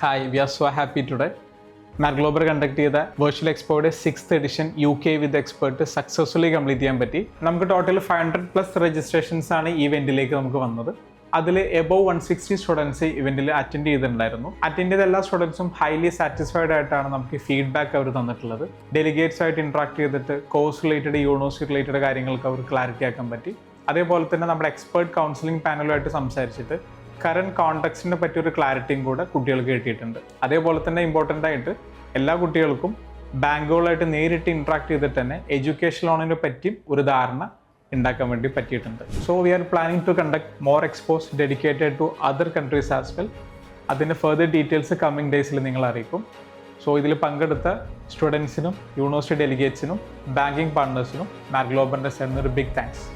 Hi, we are so happy today. മാർഗ്ലോബർ conduct ചെയ്ത virtual എക്സ്പോയുടെ 6th edition UK with expert successfully complete ചെയ്യാൻ പറ്റി. നമുക്ക് ടോട്ടൽ 500+ രജിസ്ട്രേഷൻസ് ആണ് ഈ ഇവന്റിലേക്ക് നമുക്ക് വന്നത്. അതിൽ എബോവ് 160 സ്റ്റുഡൻസ് ഇവന്റിൽ അറ്റൻഡ് ചെയ്തിട്ടുണ്ടായിരുന്നു. അറ്റൻഡ് ചെയ്ത എല്ലാ സ്റ്റുഡൻസും ഹൈലി സാറ്റിസ്ഫൈഡ് ആയിട്ടാണ് നമുക്ക് ഫീഡ്ബാക്ക് അവർ തന്നിട്ടുള്ളത്. ഡെലിഗേറ്റ്സ് ആയിട്ട് ഇന്ററാക്ട് ചെയ്തിട്ട് കോഴ്സ് റിലേറ്റഡ് യൂണിവേഴ്സിറ്റി റിലേറ്റഡ് കാര്യങ്ങൾക്ക് അവർ ക്ലാരിറ്റി ആക്കാൻ പറ്റി. അതേപോലെ തന്നെ നമ്മുടെ എക്സ്പേർട്ട് കൗൺസിലിംഗ് പാനലുമായിട്ട് സംസാരിച്ചിട്ട് കറണ്ട് കോണ്ടെക്സ്റ്റിനെ പറ്റി ഒരു ക്ലാരിറ്റിയും കൂടെ കുട്ടികൾക്ക് കിട്ടിയിട്ടുണ്ട്. അതേപോലെ തന്നെ ഇമ്പോർട്ടൻ്റ് ആയിട്ട് എല്ലാ കുട്ടികൾക്കും ബാങ്കുകളായിട്ട് നേരിട്ട് ഇൻട്രാക്ട് ചെയ്തിട്ട് തന്നെ എഡ്യൂക്കേഷൻ ലോണിനെ പറ്റിയും ഒരു ധാരണ ഉണ്ടാക്കാൻ വേണ്ടി പറ്റിയിട്ടുണ്ട്. So we are planning to conduct more expos dedicated to other countries as well. അതിൻ്റെ ഫെർദർ ഡീറ്റെയിൽസ് കമ്മിങ് ഡേയ്സിൽ നിങ്ങൾ അറിയിക്കും. സോ ഇതിൽ പങ്കെടുത്ത സ്റ്റുഡൻസിനും യൂണിവേഴ്സിറ്റി ഡെലിഗേറ്റ്സിനും ബാങ്കിങ് പാർട്ട്നേഴ്സിനും മാർഗ്ലോബറിൻ്റെ സൈഡിൽ നിന്ന് ഒരു ബിഗ് താങ്ക്സ്.